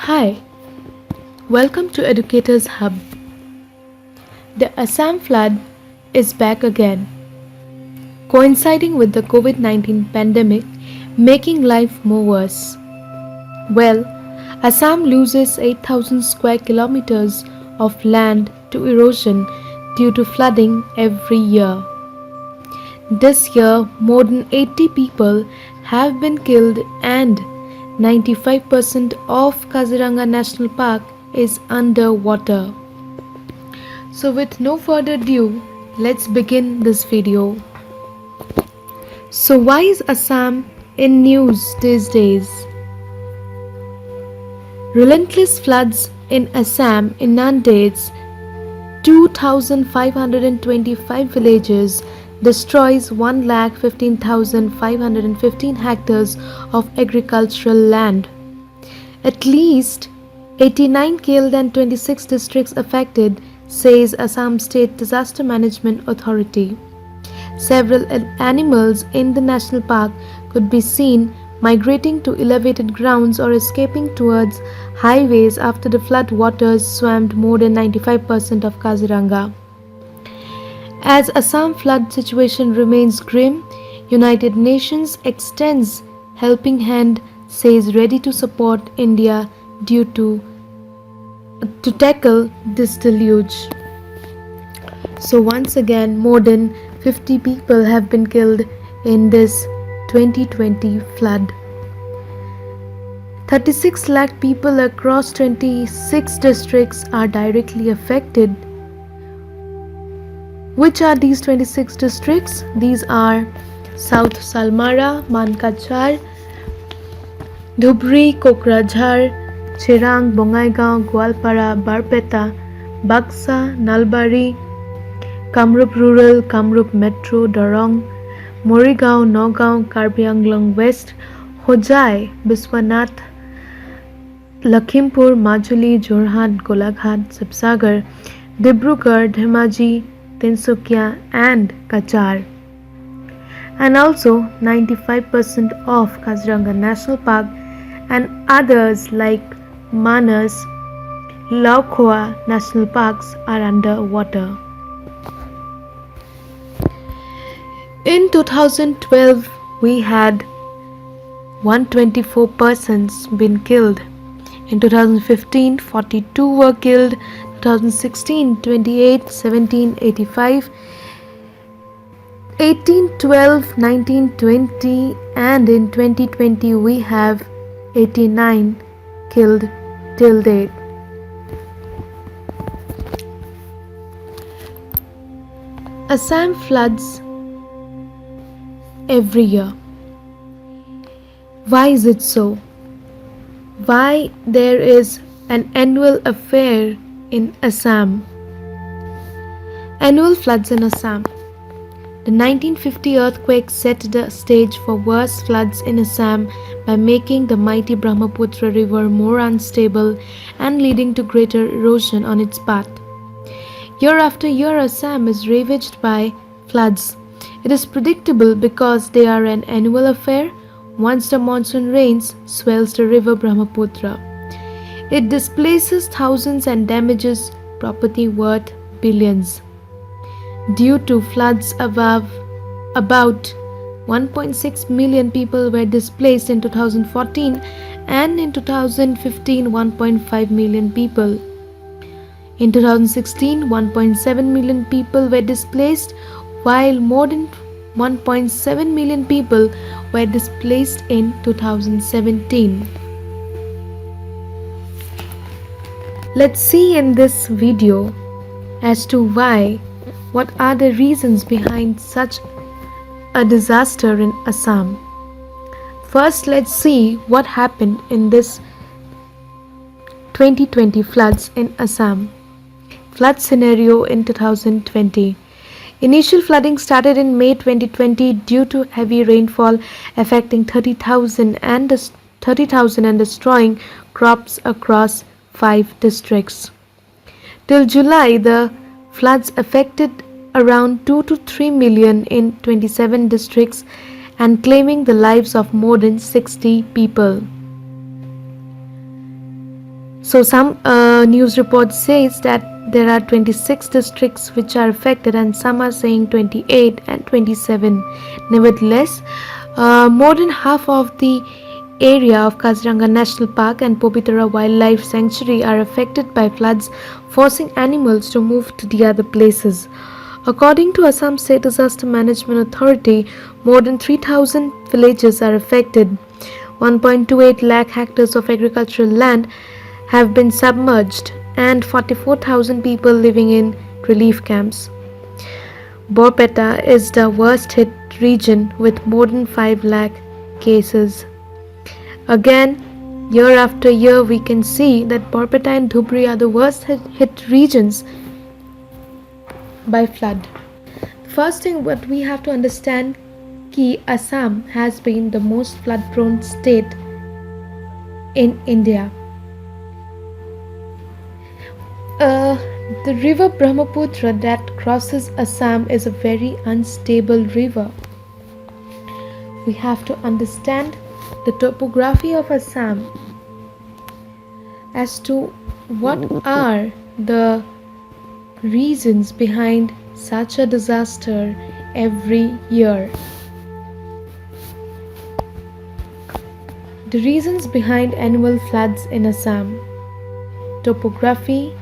Hi, welcome to Educators Hub. The Assam flood is back again, coinciding with the COVID 19 pandemic, making life more worse. Well, Assam loses 8,000 square kilometers of land to erosion due to flooding every year. This year, more than 80 people have been killed and 95% of Kaziranga National Park is under water. So with no further ado, let's begin this video. So why is Assam in news these days? Relentless floods in Assam inundates 2,525 villages, destroys 1,15,515 hectares of agricultural land. At least 89 killed and 26 districts affected, says Assam State Disaster Management Authority. Several animals in the national park could be seen migrating to elevated grounds or escaping towards highways after the flood waters swamped more than 95% of Kaziranga. As Assam flood situation remains grim, United Nations extends helping hand, says ready to support India due to tackle this deluge. So once again, more than 50 people have been killed in this 2020 flood. 36 lakh people across 26 districts are directly affected. Which are these 26 districts? These are South Salmara, Mankachar, Dhubri, Kokrajhar, Chirang, Bongaigaon, Gwalpara, Barpeta, Baksa, Nalbari, Kamrup Rural, Kamrup Metro, Dorong, Morigaon, Nagaon, Karbi Anglong West, Hojai, Biswanath, Lakhimpur, Majuli, Jorhat, Golaghat, Sibsagar, Dibrugarh, Dhemaji, Tinsukia and Kachar. And also 95% of Kaziranga National Park and others like Manas, Laukhoa National Parks are under water. In 2012, we had 124 persons been killed. In 2015, 42 were killed. 2016, 28, 17, 85, 18, 12, 19, 20, and in 2020 we have 89 killed till date. Assam floods every year. Why is it so? Why there is an annual affair in Assam? Annual floods in Assam. The 1950 earthquake set the stage for worse floods in Assam by making the mighty Brahmaputra river more unstable and leading to greater erosion on its path. Year after year, Assam is ravaged by floods. It is predictable because they are an annual affair. Once the monsoon rains, swells the river Brahmaputra. It displaces thousands and damages property worth billions. Due to floods about 1.6 million people were displaced in 2014 and in 2015 1.5 million people. In 2016 1.7 million people were displaced while more than 1.7 million people were displaced in 2017. Let's see in this video as to what are the reasons behind such a disaster in Assam. First, let's see what happened in this 2020 floods in Assam. Flood scenario in 2020. Initial flooding started in May 2020 due to heavy rainfall affecting 30,000 and destroying crops across 5 districts. Till July, the floods affected around 2 to 3 million in 27 districts and claiming the lives of more than 60 people. So some news reports says that there are 26 districts which are affected, and some are saying 28 and 27. Nevertheless, more than half of the area of Kaziranga National Park and Pobitara Wildlife Sanctuary are affected by floods, forcing animals to move to the other places. According to Assam State Disaster Management Authority, more than 3,000 villages are affected. 1.28 lakh hectares of agricultural land have been submerged, and 44,000 people living in relief camps. Borpeta is the worst hit region with more than 5 lakh cases. Again, year after year, we can see that Borpeta and Dhubri are the worst hit regions by flood. First thing what we have to understand कि Assam has been the most flood prone state in India. The river Brahmaputra that crosses Assam is a very unstable river. We have to understand the topography of Assam as to what are the reasons behind such a disaster every year. The reasons behind annual floods in Assam. Topography.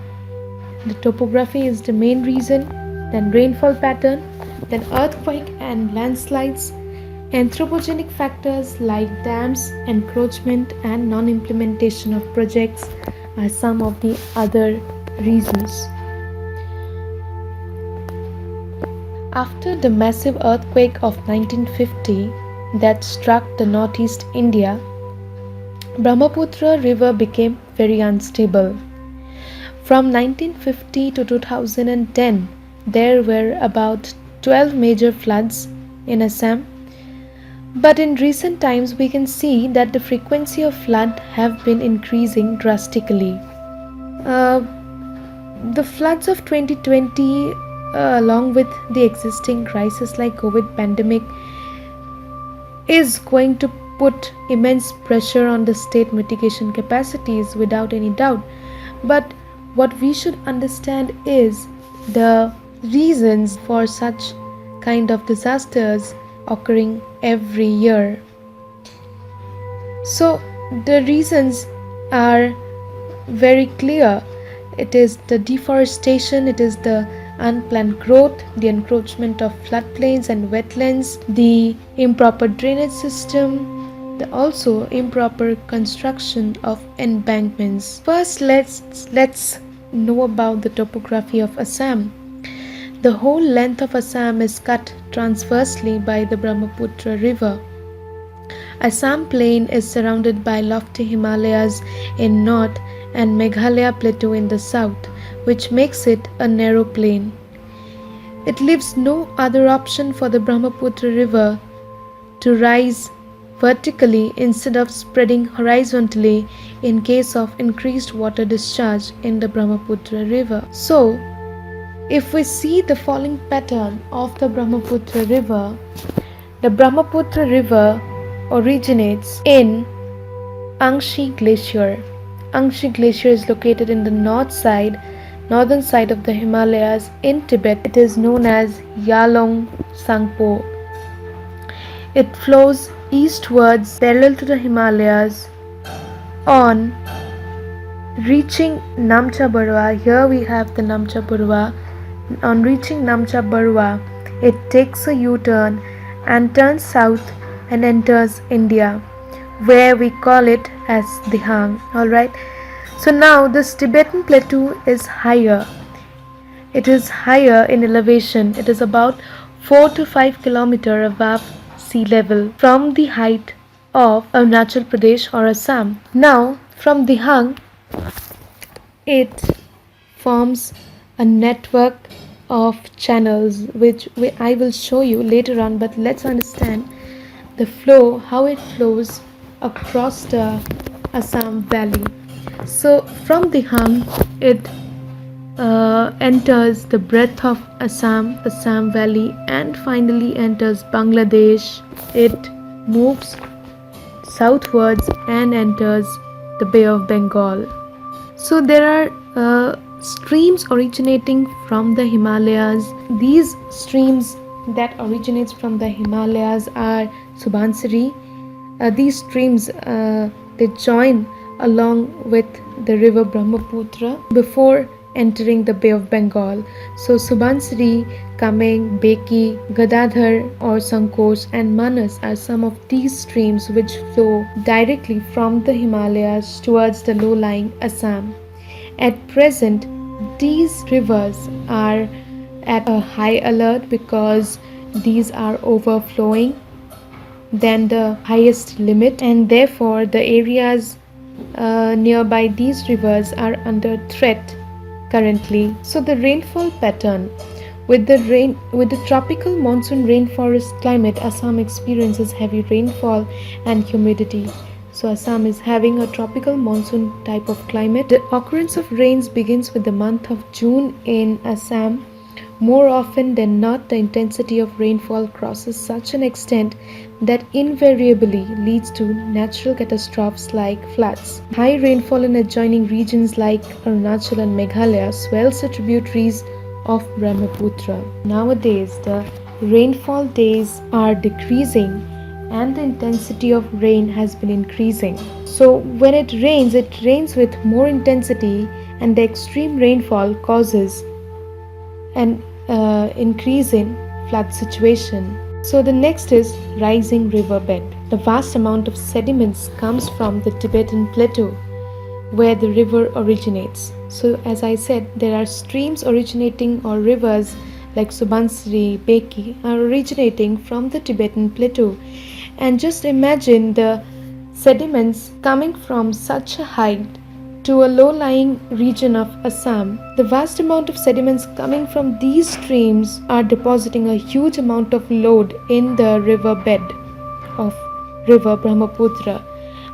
The topography is the main reason, then rainfall pattern, then earthquake and landslides. Anthropogenic factors like dams, encroachment and non-implementation of projects are some of the other reasons. After the massive earthquake of 1950 that struck the northeast India, Brahmaputra river became very unstable. From 1950 to 2010, there were about 12 major floods in Assam. But in recent times, we can see that the frequency of flood have been increasing drastically. The floods of 2020, along with the existing crisis like COVID pandemic, is going to put immense pressure on the state mitigation capacities without any doubt. But what we should understand is the reasons for such kind of disasters occurring every year. So the reasons are very clear. It is the deforestation, it is the unplanned growth, the encroachment of floodplains and wetlands, the improper drainage system, the also improper construction of embankments. First, let's know about the topography of Assam. The whole length of Assam is cut transversely by the Brahmaputra river. Assam plain is surrounded by lofty Himalayas in north and Meghalaya plateau in the south, which makes it a narrow plain. It leaves no other option for the Brahmaputra river to rise vertically instead of spreading horizontally in case of increased water discharge in the Brahmaputra river. So, if we see the falling pattern of the Brahmaputra river originates in Angshi Glacier. Angshi Glacier is located in the northern side of the Himalayas in Tibet. It is known as Yalong Sangpo. It flows eastwards parallel to the Himalayas on reaching Namcha Barwa. Here we have the Namcha Barwa. On reaching Namcha Barwa, it takes a U-turn and turns south and enters India, where we call it as Dihang. Alright. So now this Tibetan plateau is higher. It is higher in elevation. It is about 4 to 5 kilometers above sea level from the height of Arunachal Pradesh or Assam. Now from Dihang, it forms a network of channels which I will show you later on, but let's understand the flow, how it flows across the Assam Valley. So from Dihang, it enters the breadth of Assam Valley, and finally enters Bangladesh. It moves southwards and enters the Bay of Bengal. So there are streams originating from the Himalayas. These streams that originates from the Himalayas are Subansiri. These streams they join along with the river Brahmaputra before entering the Bay of Bengal. So Subansiri, Kameng, Beki, Gadadhar or Sankosh and Manas are some of these streams which flow directly from the Himalayas towards the low-lying Assam. At present, these rivers are at a high alert because these are overflowing than the highest limit, and therefore the areas nearby these rivers are under threat currently. So the rainfall pattern with the tropical monsoon rainforest climate, Assam experiences heavy rainfall and humidity. So Assam is having a tropical monsoon type of climate. The occurrence of rains begins with the month of June in Assam. More often than not, the intensity of rainfall crosses such an extent that invariably leads to natural catastrophes like floods. High rainfall in adjoining regions like Arunachal and Meghalaya swells the tributaries of Brahmaputra. Nowadays, the rainfall days are decreasing and the intensity of rain has been increasing. So when it rains with more intensity, and the extreme rainfall causes an increase in flood situation. So the next is rising riverbed. The vast amount of sediments comes from the Tibetan Plateau where the river originates. So as I said, there are streams originating or rivers like Subansiri, Beki are originating from the Tibetan Plateau. And just imagine the sediments coming from such a height to a low-lying region of Assam. The vast amount of sediments coming from these streams are depositing a huge amount of load in the riverbed of river Brahmaputra.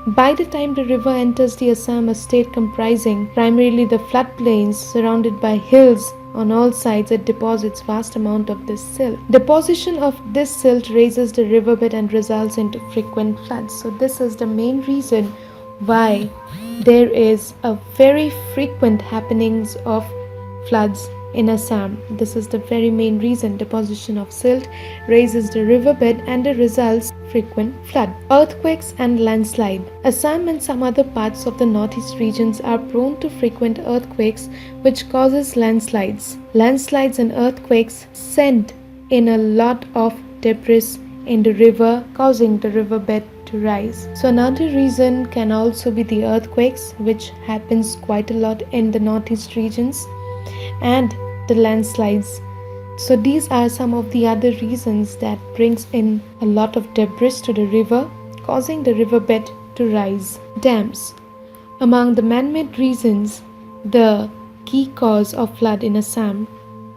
By the time the river enters the Assam, a state comprising primarily the floodplains surrounded by hills on all sides, it deposits vast amount of this silt. Deposition of this silt raises the riverbed and results into frequent floods. So this is the main reason why there is a very frequent happenings of floods in Assam. This is the very main reason. Deposition of silt raises the riverbed and it results frequent flood. Earthquakes and landslide. Assam and some other parts of the northeast regions are prone to frequent earthquakes which causes landslides. Landslides and earthquakes send in a lot of debris in the river, causing the riverbed to rise. So another reason can also be the earthquakes, which happens quite a lot in the northeast regions, and the landslides. So these are some of the other reasons that brings in a lot of debris to the river, causing the riverbed to rise. Dams. Among the man-made reasons, the key cause of flood in Assam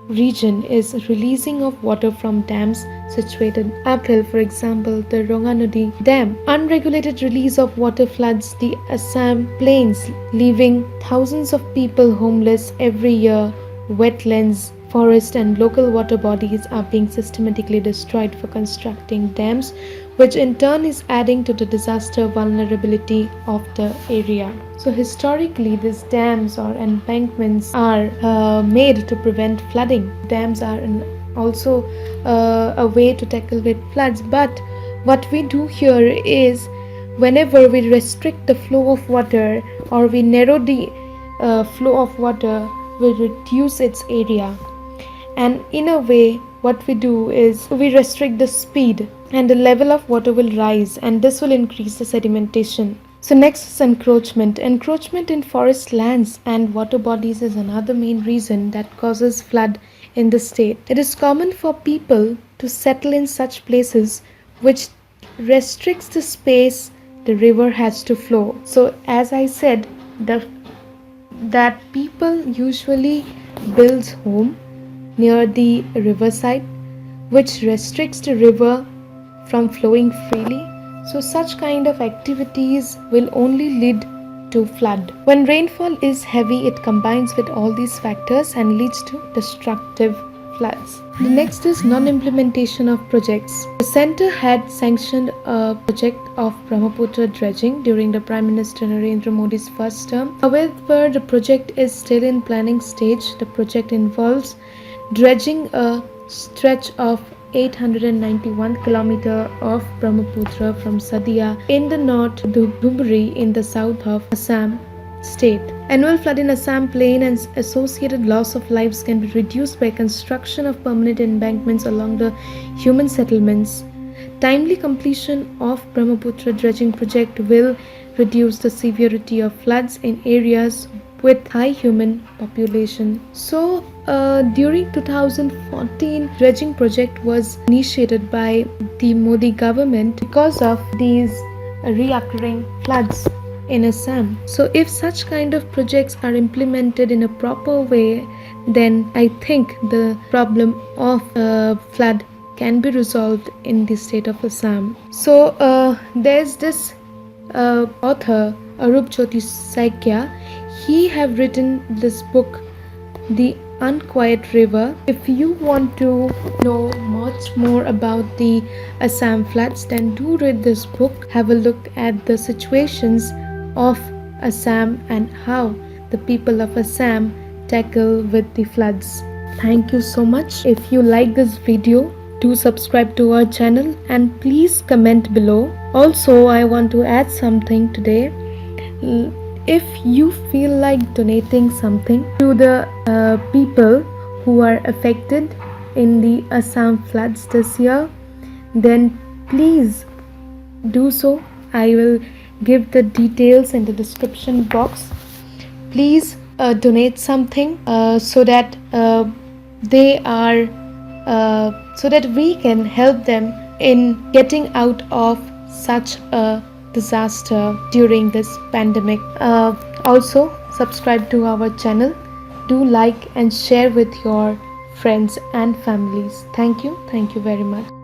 region is releasing of water from dams situated uphill. For example, the Ranganodi Dam. Unregulated release of water floods the Assam plains, leaving thousands of people homeless every year. Wetlands, forests and local water bodies are being systematically destroyed for constructing dams, which in turn is adding to the disaster vulnerability of the area. So historically, these dams or embankments are made to prevent flooding. Dams are also a way to tackle with floods. But what we do here is, whenever we restrict the flow of water or we narrow the flow of water, we reduce its area. And in a way, what we do is we restrict the speed and the level of water will rise, and this will increase the sedimentation. So next is encroachment. Encroachment in forest lands and water bodies is another main reason that causes flood in the state. It is common for people to settle in such places which restricts the space the river has to flow. So as I said, that people usually builds home near the riverside, which restricts the river from flowing freely. So such kind of activities will only lead to flood. When rainfall is heavy, it combines with all these factors and leads to destructive floods. The next is non-implementation of projects. The centre had sanctioned a project of Brahmaputra dredging during the Prime Minister Narendra Modi's first term. However, the project is still in planning stage. The project involves dredging a stretch of 891 km of Brahmaputra from Sadia in the north to Dhubri in the south of Assam state. Annual flood in Assam plain and associated loss of lives can be reduced by construction of permanent embankments along the human settlements. Timely completion of Brahmaputra dredging project will reduce the severity of floods in areas with high human population. So, during 2014, dredging project was initiated by the Modi government because of these reoccurring floods in Assam. So, if such kind of projects are implemented in a proper way, then I think the problem of flood can be resolved in the state of Assam. So, there's this author Arup Jyoti Saikya. He have written this book, The Unquiet River. If you want to know much more about the Assam floods, then do read this book. Have a look at the situations of Assam and how the people of Assam tackle with the floods. Thank you so much. If you like this video, do subscribe to our channel and please comment below. Also, I want to add something today. If you feel like donating something to the people who are affected in the Assam floods this year, then please do so. I will give the details in the description box. Please donate something so that so that we can help them in getting out of such a disaster during this pandemic. Also, subscribe to our channel. Do like and share with your friends and families. Thank you very much.